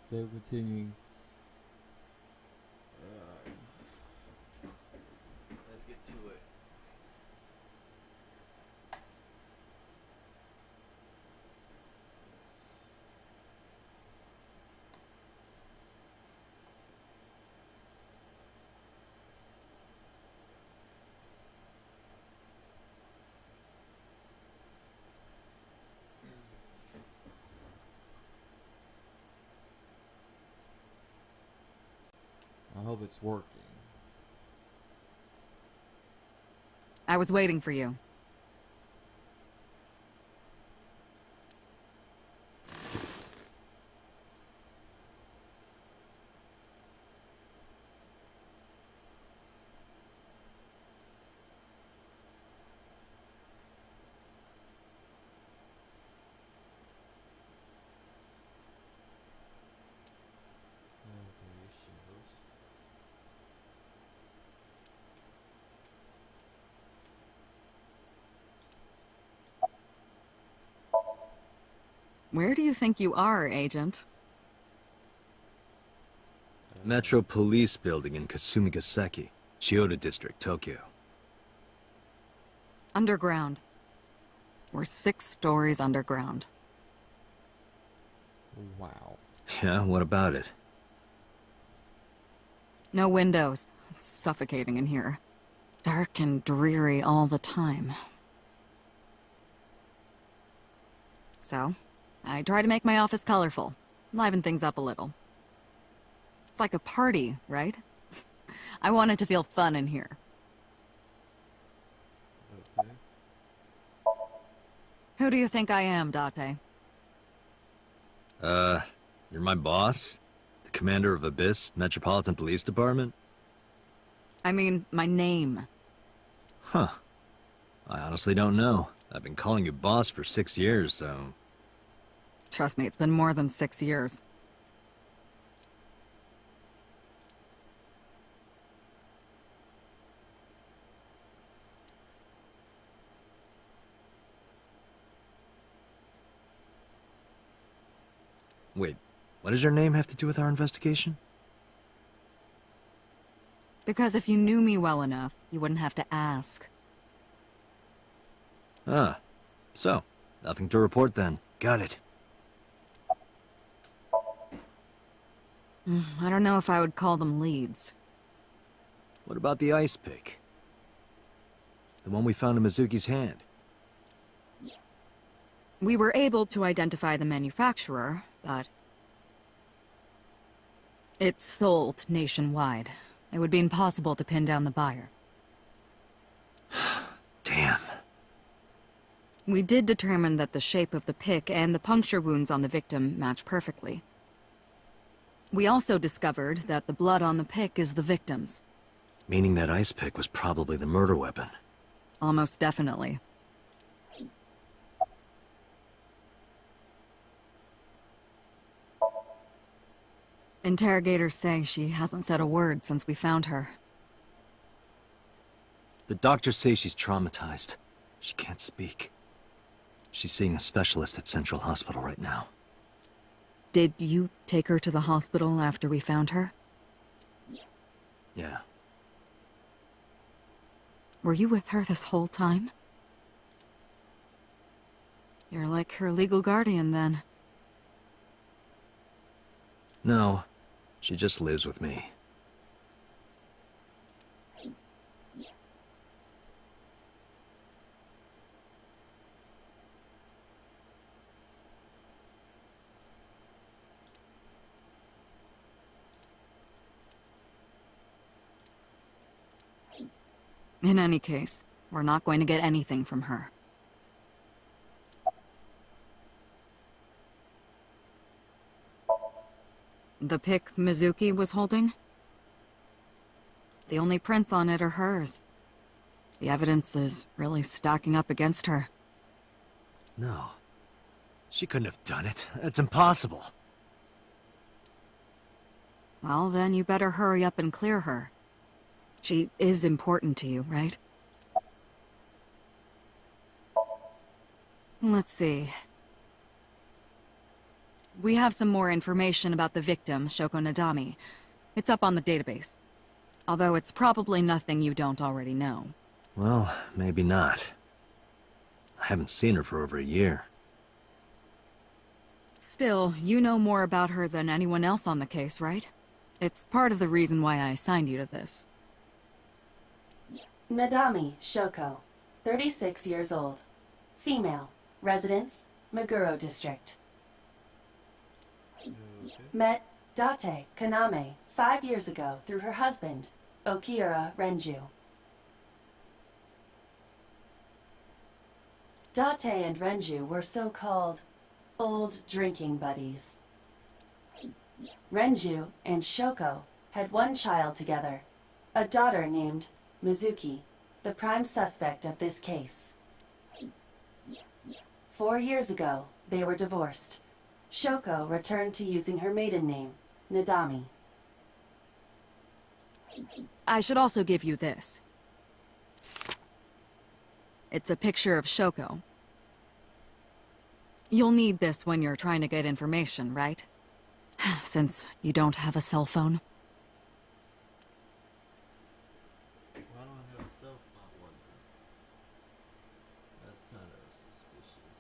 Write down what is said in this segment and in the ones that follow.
Still continuing. Let's get to it. I hope it's working. I was waiting for you. Okay, shows. Where do you think you are, Agent? Metro Police Building in Kasumigaseki, Chiyoda District, Tokyo. Underground. We're 6 stories underground. Wow. Yeah, what about it? No windows. It's suffocating in here. Dark and dreary all the time. So, I try to make my office colorful, liven things up a little. It's like a party, right? I want it to feel fun in here. Okay. Who do you think I am, Date? You're my boss? The commander of Abyss Metropolitan Police Department? I mean, my name. Huh. I honestly don't know. I've been calling you boss for 6 years, so... Trust me, it's been more than 6 years. Wait, what does your name have to do with our investigation? Because if you knew me well enough, you wouldn't have to ask. Ah, so, nothing to report then. Got it. I don't know if I would call them leads. What about the ice pick? The one we found in Mizuki's hand? We were able to identify the manufacturer, but... it's sold nationwide. It would be impossible to pin down the buyer. Damn. We did determine that the shape of the pick and the puncture wounds on the victim match perfectly. We also discovered that the blood on the pick is the victim's. Meaning that ice pick was probably the murder weapon. Almost definitely. Interrogators say she hasn't said a word since we found her. The doctors say she's traumatized. She can't speak. She's seeing a specialist at Central Hospital right now. Did you take her to the hospital after we found her? Yeah. Were you with her this whole time? You're like her legal guardian, then. No, she just lives with me. In any case, we're not going to get anything from her. The pick Mizuki was holding? The only prints on it are hers. The evidence is really stacking up against her. No. She couldn't have done it. It's impossible. Well, then you better hurry up and clear her. She is important to you, right? Let's see. We have some more information about the victim, Shoko Nadami. It's up on the database. Although it's probably nothing you don't already know. Well, maybe not. I haven't seen her for over a year. Still, you know more about her than anyone else on the case, right? It's part of the reason why I assigned you to this. Nadami Shoko, 36 years old. Female. Residence, Meguro District. Okay. Met Date Kaname 5 years ago through her husband, Okira Renju. Date and Renju were so-called old drinking buddies. Renju and Shoko had one child together, a daughter named Mizuki, the prime suspect of this case. 4 years ago, they were divorced. Shoko returned to using her maiden name, Nadami. I should also give you this. It's a picture of Shoko. You'll need this when you're trying to get information, right? Since you don't have a cell phone. Why don't I have a cell phone? I wonder. That's kind of suspicious.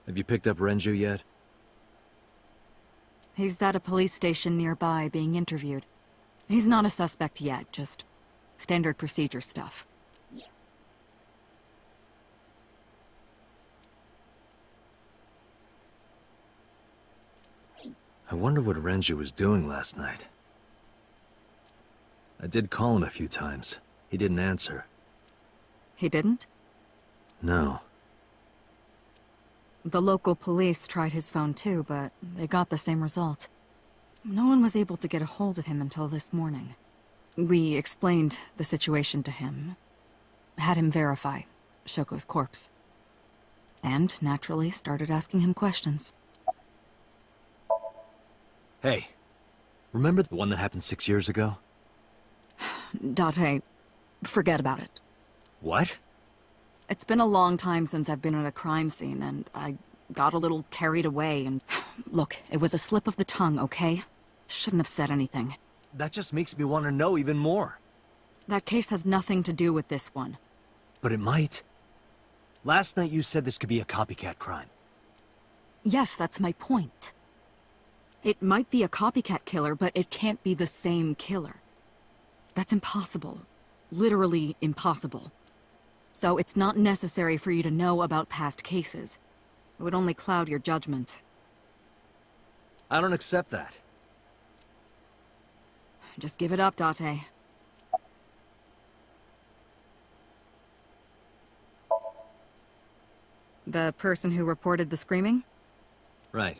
Have you picked up Renju yet? He's at a police station nearby being interviewed. He's not a suspect yet, just standard procedure stuff. I wonder what Renju was doing last night. I did call him a few times. He didn't answer. He didn't? No. The local police tried his phone too, but they got the same result. No one was able to get a hold of him until this morning. We explained the situation to him. Had him verify Shoko's corpse. And, naturally, started asking him questions. Hey, remember the one that happened 6 years ago? Date, forget about it. What? It's been a long time since I've been at a crime scene, and I got a little carried away, and... Look, it was a slip of the tongue, okay? Shouldn't have said anything. That just makes me want to know even more. That case has nothing to do with this one. But it might. Last night you said this could be a copycat crime. Yes, that's my point. It might be a copycat killer, but it can't be the same killer. That's impossible. Literally impossible. So it's not necessary for you to know about past cases. It would only cloud your judgment. I don't accept that. Just give it up, Date. The person who reported the screaming? Right.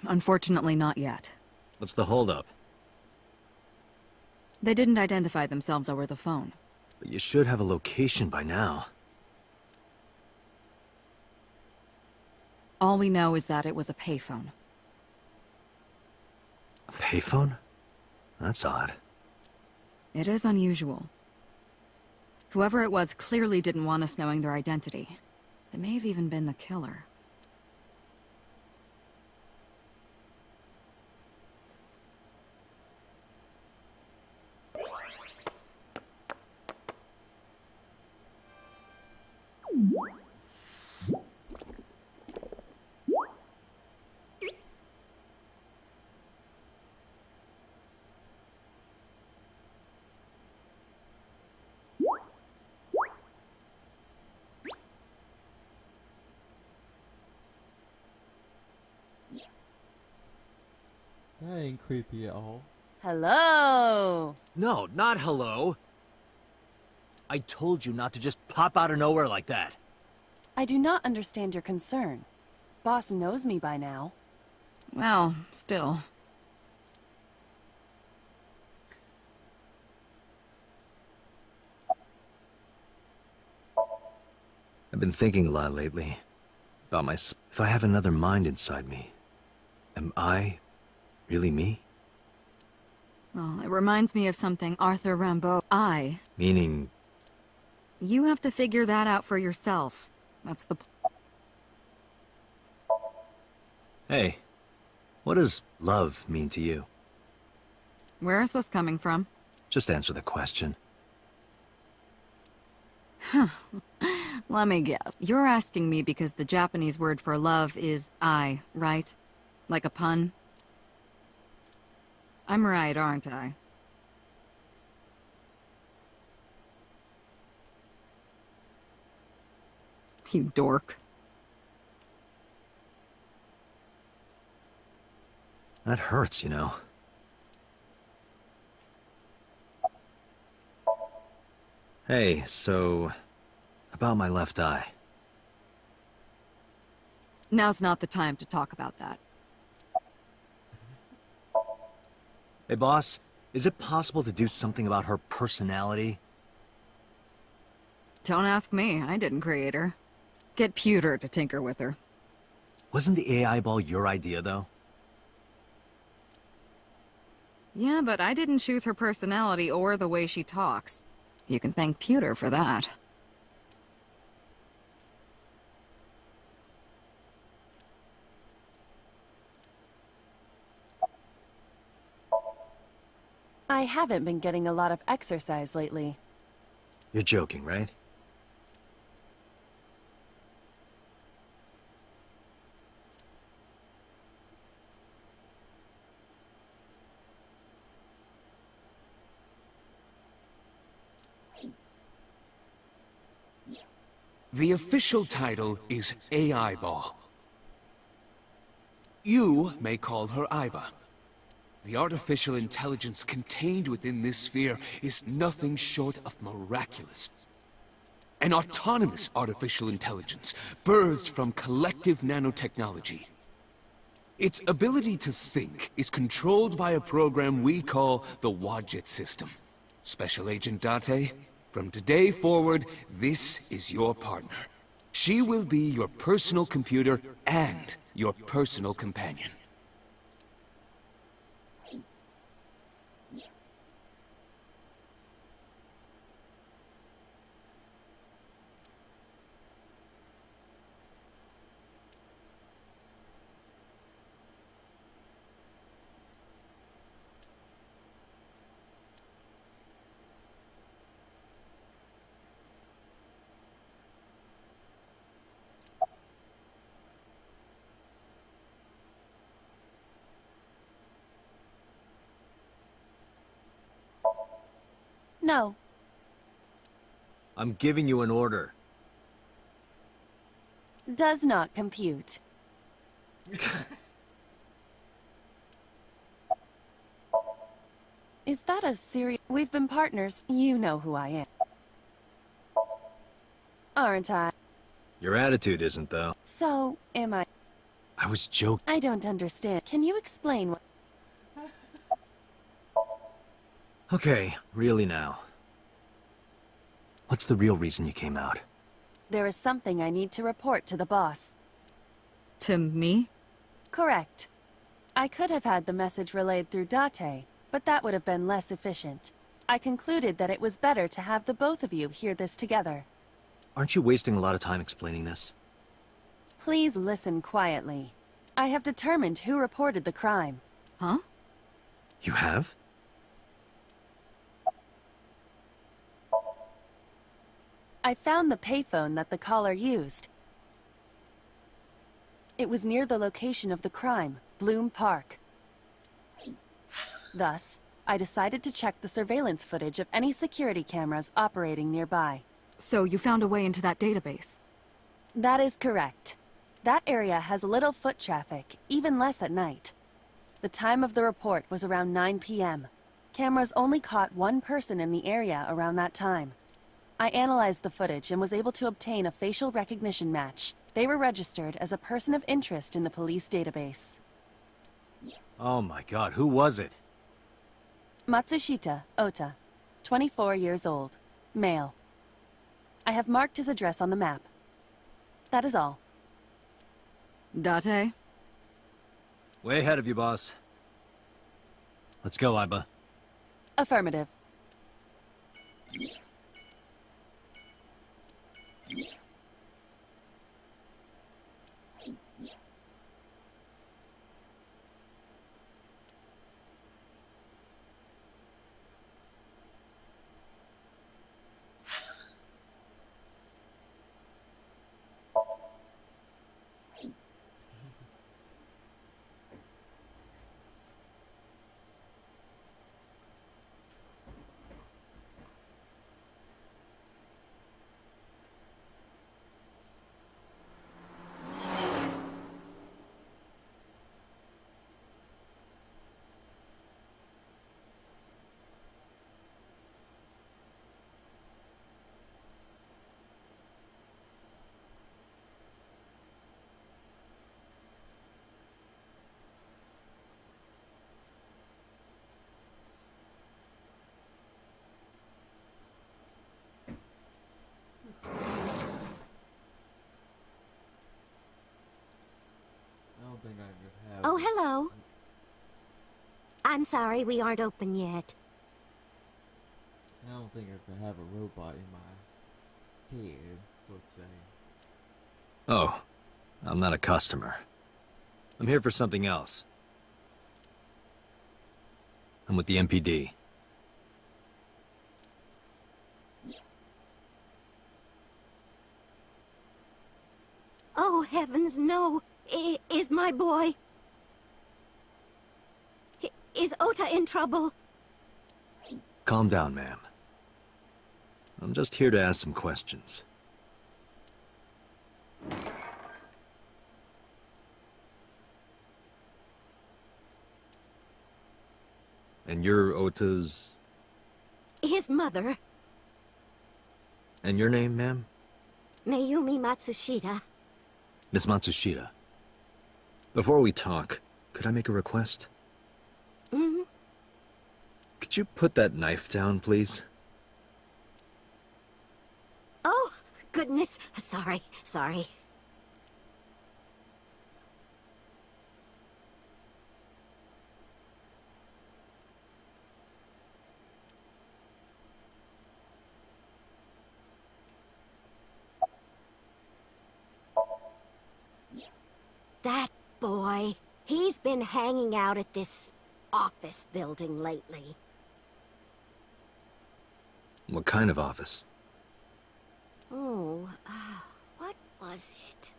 Unfortunately not yet. What's the holdup? They didn't identify themselves over the phone. But you should have a location by now. All we know is that it was a payphone. A payphone? That's odd. It is unusual. Whoever it was clearly didn't want us knowing their identity. They may have even been the killer. That ain't creepy at all. Hello! No, not hello. I told you not to just pop out of nowhere like that. I do not understand your concern. Boss knows me by now. Well, still. I've been thinking a lot lately. About my... If I have another mind inside me, am I really me? Well, it reminds me of something Arthur Rimbaud. Meaning... You have to figure that out for yourself. That's the... Hey, what does love mean to you? Where is this coming from? Just answer the question. Let me guess. You're asking me because the Japanese word for love is I, right? Like a pun? I'm right, aren't I? You dork. That hurts, you know. Hey, so... about my left eye. Now's not the time to talk about that. Hey, boss, is it possible to do something about her personality? Don't ask me, I didn't create her. Get Pewter to tinker with her. Wasn't the AI ball your idea, though? Yeah, but I didn't choose her personality or the way she talks. You can thank Pewter for that. I haven't been getting a lot of exercise lately. You're joking, right? The official title is AI Ball. You may call her Aiba. The artificial intelligence contained within this sphere is nothing short of miraculous. An autonomous artificial intelligence, birthed from collective nanotechnology. Its ability to think is controlled by a program we call the Wadjet system. Special Agent Date, from today forward, this is your partner. She will be your personal computer and your personal companion. No. I'm giving you an order. Does not compute. Is that a serious... We've been partners. You know who I am. Aren't I? Your attitude isn't, though. So, am I? I was joking. I don't understand. Can you explain what... Okay, really now. What's the real reason you came out? There is something I need to report to the boss. To me? Correct. I could have had the message relayed through Date, but that would have been less efficient. I concluded that it was better to have the both of you hear this together. Aren't you wasting a lot of time explaining this? Please listen quietly. I have determined who reported the crime. Huh? You have? I found the payphone that the caller used. It was near the location of the crime, Bloom Park. Thus, I decided to check the surveillance footage of any security cameras operating nearby. So you found a way into that database? That is correct. That area has little foot traffic, even less at night. The time of the report was around 9 p.m. Cameras only caught one person in the area around that time. I analyzed the footage and was able to obtain a facial recognition match. They were registered as a person of interest in the police database. Oh my god, who was it? Matsushita Ota, 24 years old, male. I have marked his address on the map. That is all. Date? Way ahead of you, boss. Let's go, Iba. Affirmative. I don't think I could have. Oh, hello. I'm sorry we aren't open yet. I don't think I could have a robot in my head, so to say. Oh, I'm not a customer. I'm here for something else. I'm with the MPD. Oh, heavens, no. Is my boy... Is Ota in trouble? Calm down, ma'am. I'm just here to ask some questions. And you're Ota's... His mother, And your name, ma'am? Mayumi Matsushita. Miss Matsushita. Before we talk, could I make a request? Hmm? Could you put that knife down, please? Oh, goodness. Sorry. That boy, he's been hanging out at this office building lately. What kind of office? Oh, what was it?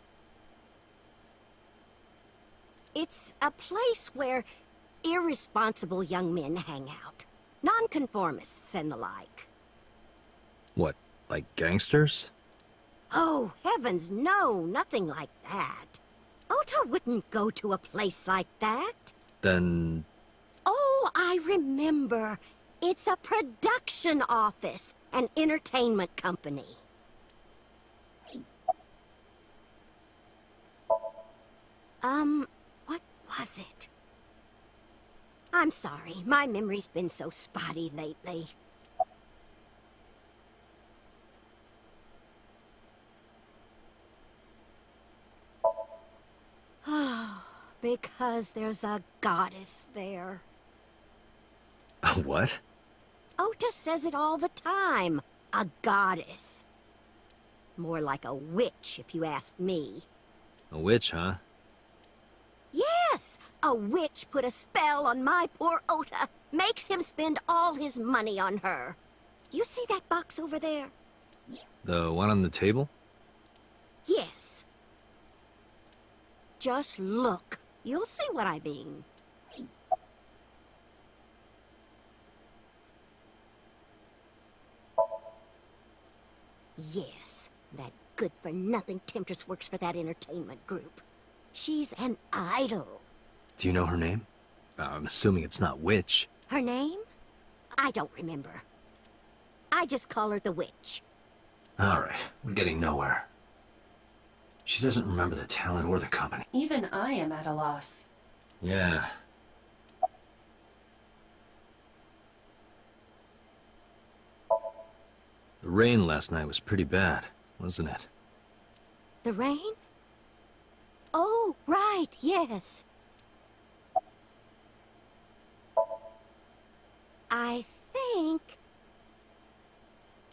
It's a place where irresponsible young men hang out. Nonconformists and the like. What, like gangsters? Oh, heavens, no, nothing like that. Ota wouldn't go to a place like that. Then... Oh, I remember. It's a production office, an entertainment company. What was it? I'm sorry, my memory's been so spotty lately. Oh, because there's a goddess there. What? Ota says it all the time. A goddess. More like a witch, if you ask me. A witch, huh? Yes! A witch put a spell on my poor Ota. Makes him spend all his money on her. You see that box over there? The one on the table? Yes. Just look. You'll see what I mean. Yes, that good-for-nothing temptress works for that entertainment group. She's an idol. Do you know her name? I'm assuming it's not Witch. Her name? I don't remember. I just call her the witch. Alright, we're getting nowhere. She doesn't remember the talent or the company. Even I am at a loss. Yeah. The rain last night was pretty bad, wasn't it? The rain? Oh, right, yes. I think...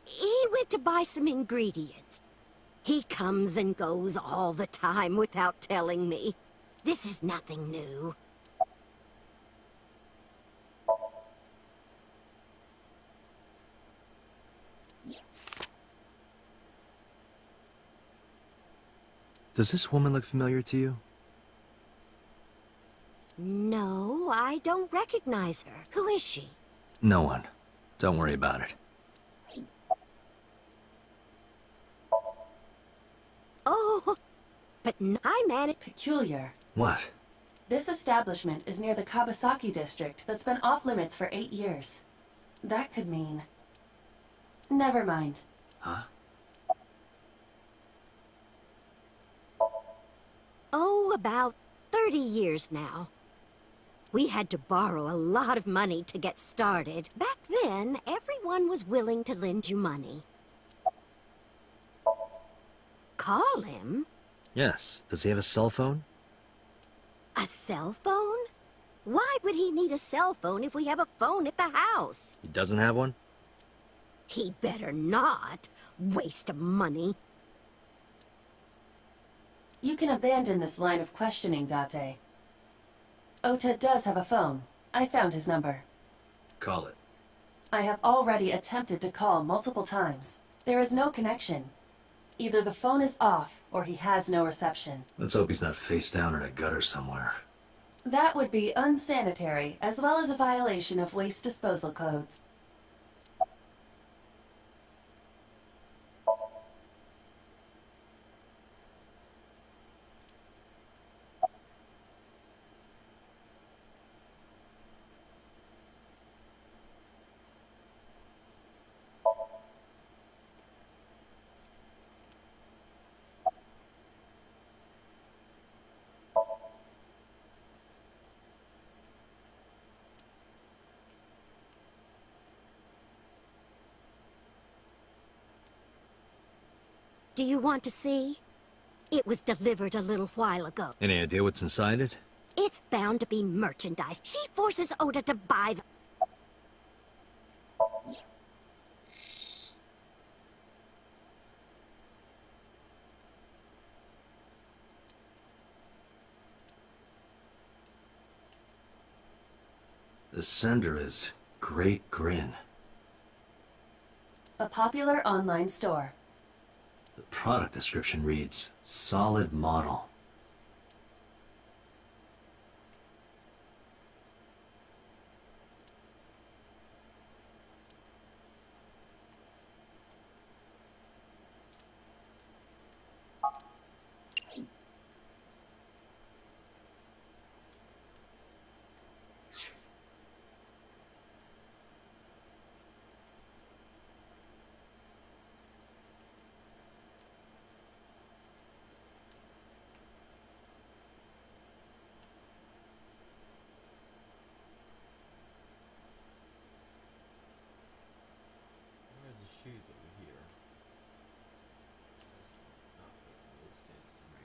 he went to buy some ingredients. He comes and goes all the time without telling me. This is nothing new. Does this woman look familiar to you? No, I don't recognize her. Who is she? No one. Don't worry about it. Oh, but I managed... Peculiar. What? This establishment is near the Kabasaki district that's been off limits for 8 years. That could mean... Never mind. Huh? Oh, about 30 years now. We had to borrow a lot of money to get started. Back then, everyone was willing to lend you money. Call him? Yes. Does he have a cell phone? A cell phone? Why would he need a cell phone if we have a phone at the house? He doesn't have one? He better not. Waste of money. You can abandon this line of questioning, Date. Ota does have a phone. I found his number. Call it. I have already attempted to call multiple times. There is no connection. Either the phone is off, or he has no reception. Let's hope he's not face down in a gutter somewhere. That would be unsanitary, as well as a violation of waste disposal codes. Do you want to see? It was delivered a little while ago. Any idea what's inside it? It's bound to be merchandise. She forces Oda to buy them. The sender is Great Grin. A popular online store. The product description reads, solid model. Where's the shoes over here? That's not making no sense to me.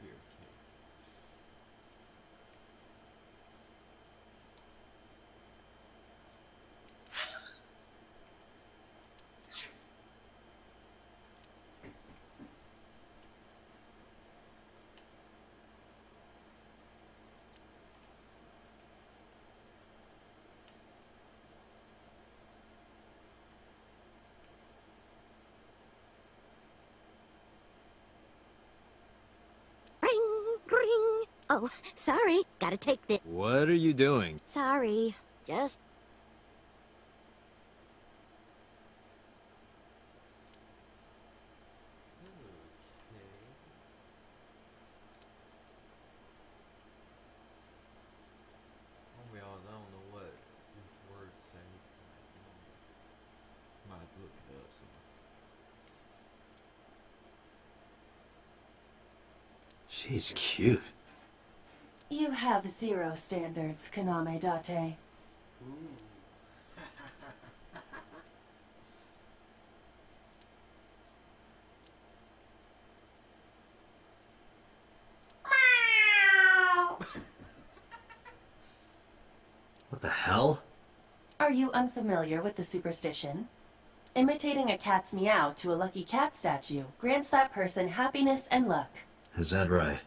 Beer case. Ring, ring. Oh, sorry. Gotta take this. What are you doing? Sorry. Just... Okay. I'll be honest, I don't know what these words say. Might look it up sometime. She's cute. You have zero standards, Kaname Date. Ooh. What the hell? Are you unfamiliar with the superstition? Imitating a cat's meow to a lucky cat statue grants that person happiness and luck. Is that right?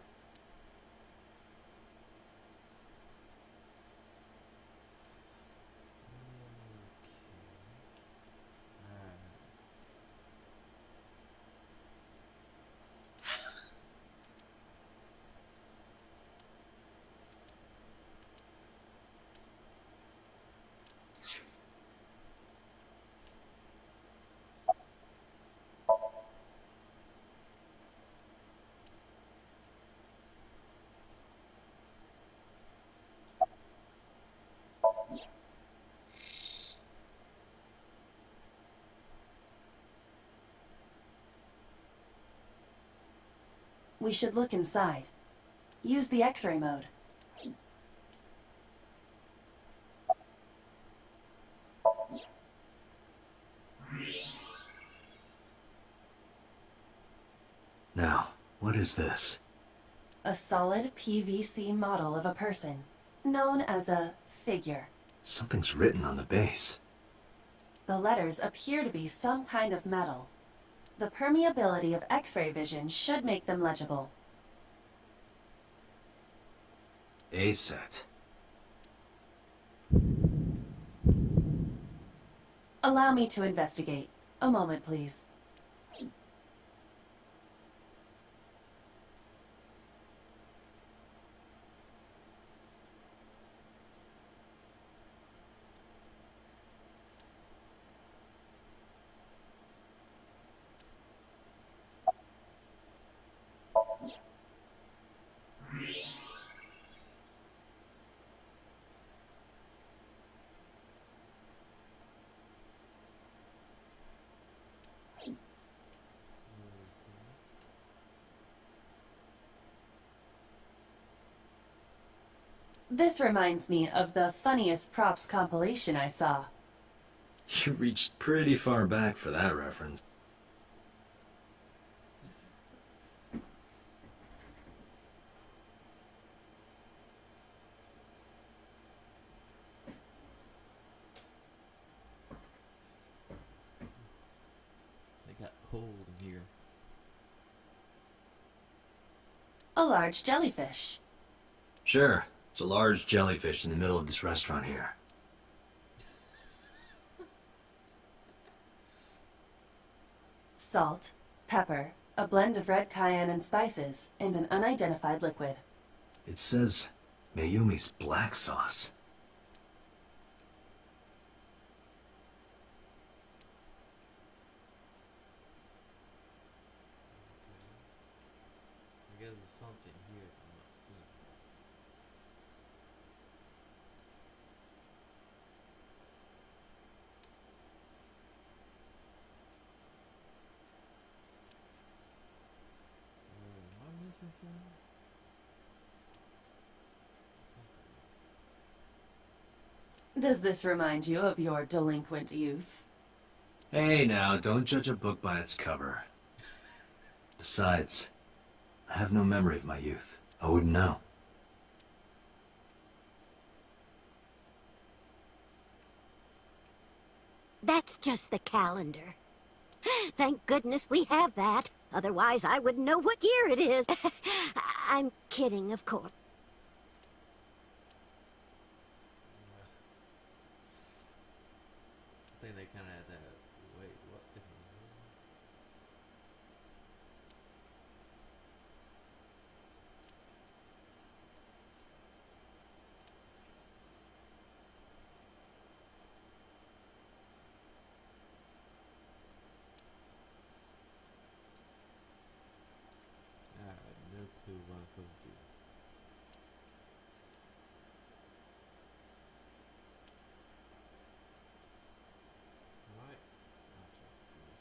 We should look inside. Use the X-ray mode. Now, what is this? A solid PVC model of a person, known as a figure. Something's written on the base. The letters appear to be some kind of metal. The permeability of X-ray vision should make them legible. A-set. Allow me to investigate. A moment, please. This reminds me of the funniest props compilation I saw. You reached pretty far back for that reference. They got cold in here. A large jellyfish. Sure, it's a large jellyfish in the middle of this restaurant here. Salt, pepper, a blend of red cayenne and spices, and an unidentified liquid. It says Mayumi's black sauce. I guess there's something here that I'm not seeing. Am I missing something? Does this remind you of your delinquent youth? Hey now, don't judge a book by its cover. Besides, I have no memory of my youth. I wouldn't know. That's just the calendar. Thank goodness we have that. Otherwise, I wouldn't know what year it is. I'm kidding, of course. I think they kind of had that. Wait, what? In the world? I have no clue what I'm supposed to do. Right? I'm supposed to do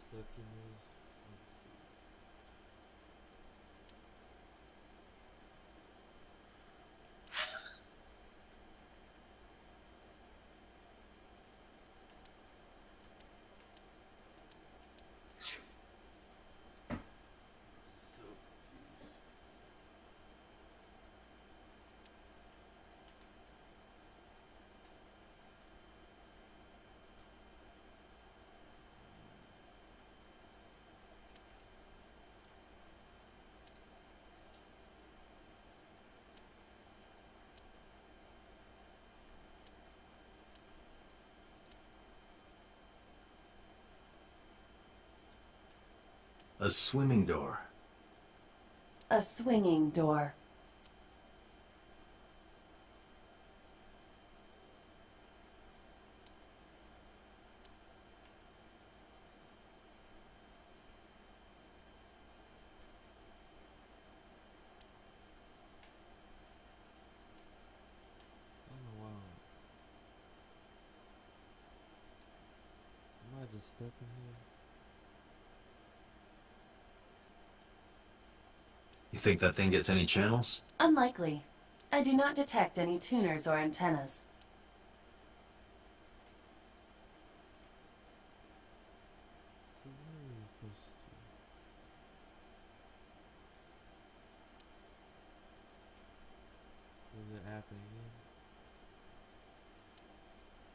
stuck in this? So confused. A swimming door. A swinging door. I don't know why. Am I just stuck in here? You think that thing gets any channels? Unlikely. I do not detect any tuners or antennas. So where are we supposed to? Is it happening again?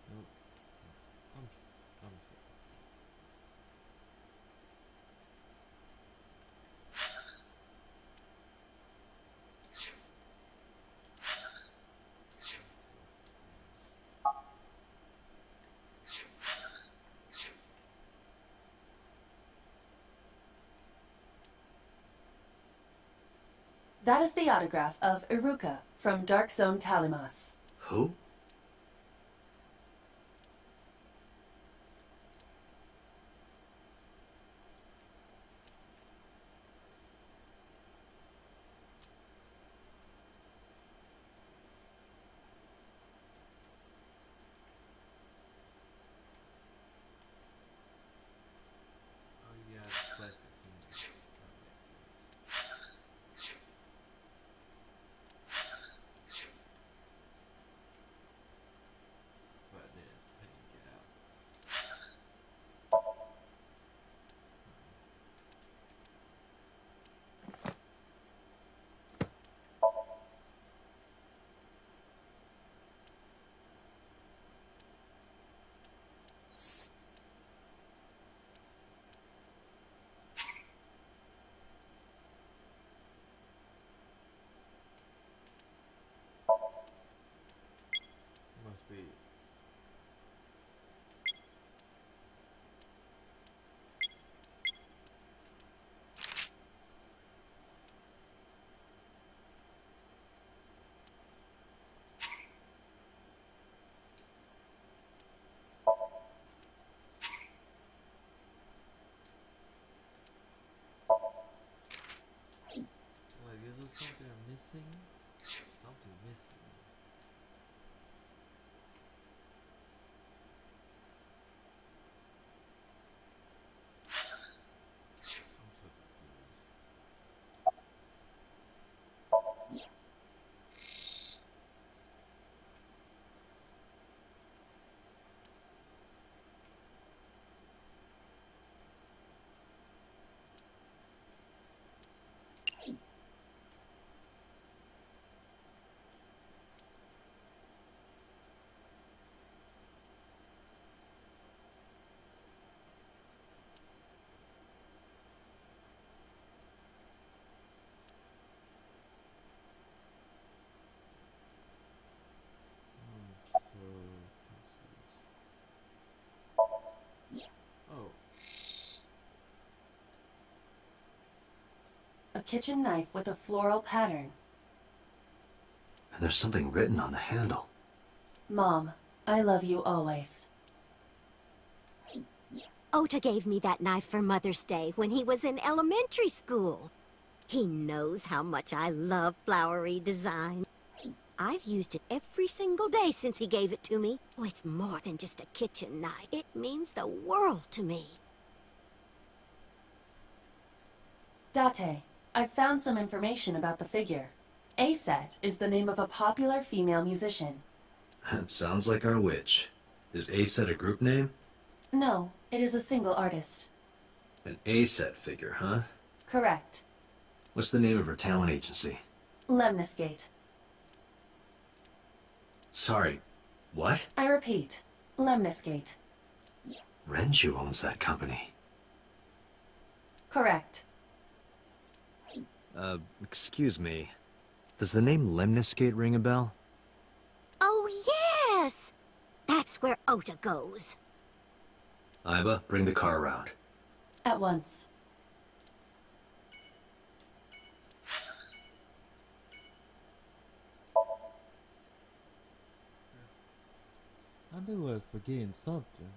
Nope. I'm sorry. That is the autograph of Iruka from Dark Zone Kalimas. Who? Oh yeah, it's like the finger. That makes sense. But then it's a pain to get out. Must be. Like, is there something I'm missing? Something missing. I'm so confused. I'm so confused. Oh, A kitchen knife with a floral pattern. And there's something written on the handle. Mom, I love you always. Ota gave me that knife for Mother's Day when he was in elementary school. He knows how much I love flowery design. I've used it every single day since he gave it to me. Oh, it's more than just a kitchen knife. It means the world to me. Date, I've found some information about the figure. Aset is the name of a popular female musician. That sounds like our witch. Is A-Set a group name? No, it is a single artist. An A-Set figure, huh? Correct. What's the name of her talent agency? Lemniscate. Sorry, what? I repeat, Lemniscate. Renju owns that company. Correct. Excuse me. Does the name Lemniscate ring a bell? Oh, yes! That's where Ota goes. Iba, bring the car around. At once. I knew I was forgetting something.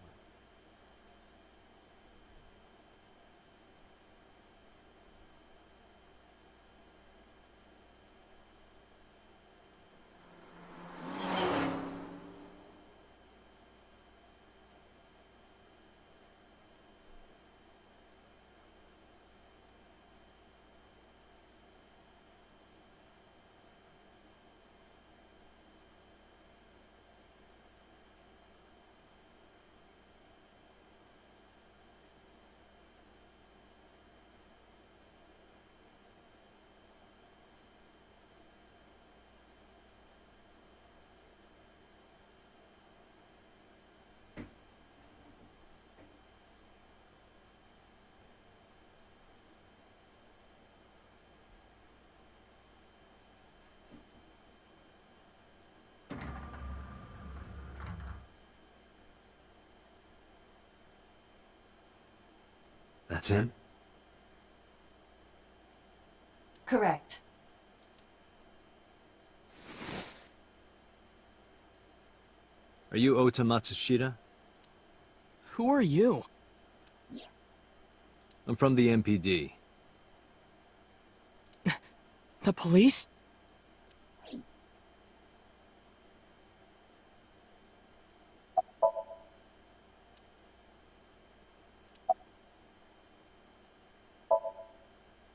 That's him? Correct. Are you Ota Matsushita? Who are you? I'm from the MPD. The police?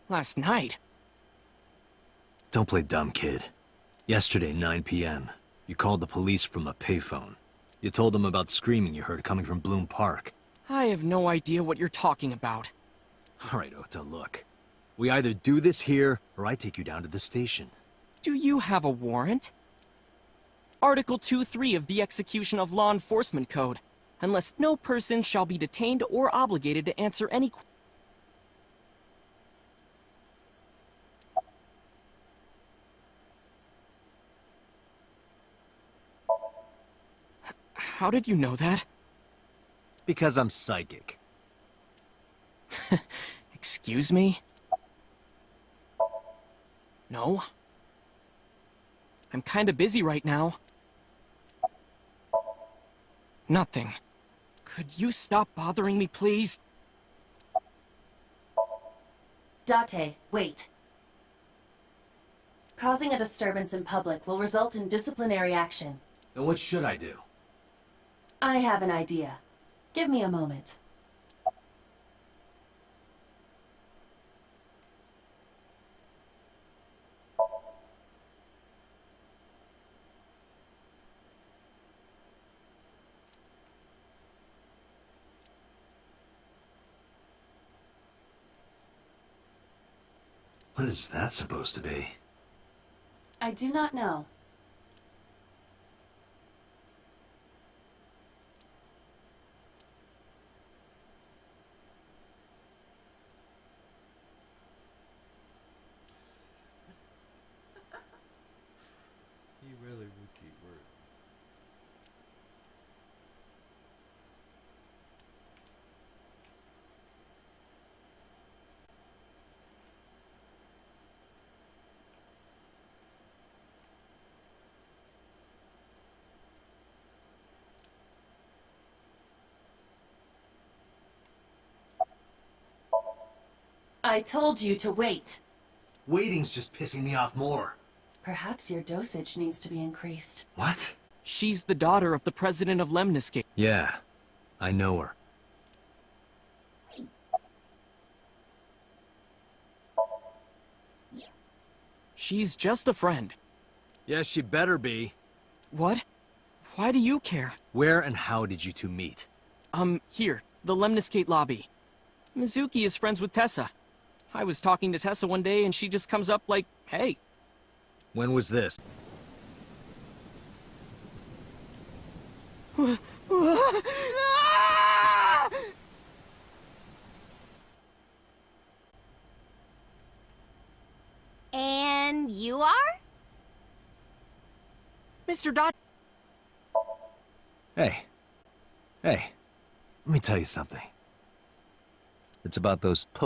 Last night? Don't play dumb, kid. Yesterday, 9 p.m., you called the police from a payphone. You told them about screaming you heard coming from Bloom Park. I have no idea what you're talking about. All right, Ota, look. We either do this here, or I take you down to the station. Do you have a warrant? Article 2.3 of the Execution of Law Enforcement Code. Unless no person shall be detained or obligated to answer any How did you know that? Because I'm psychic. Excuse me? No? I'm kinda busy right now. Nothing. Could you stop bothering me, please? Date, wait. Causing a disturbance in public will result in disciplinary action. Then what should I do? I have an idea. Give me a moment. What is that supposed to be? I do not know. He really would keep word. I told you to wait. Waiting's just pissing me off more. Perhaps your dosage needs to be increased. What? She's the daughter of the president of Lemniscate. Yeah, I know her. She's just a friend. Yes, she better be. What? Why do you care? Where and how did you two meet? Here, the Lemniscate lobby. Mizuki is friends with Tessa. I was talking to Tessa one day and she just comes up like, hey. When was this? And you are? Mr. Dot. Hey. Hey. Let me tell you something. It's about those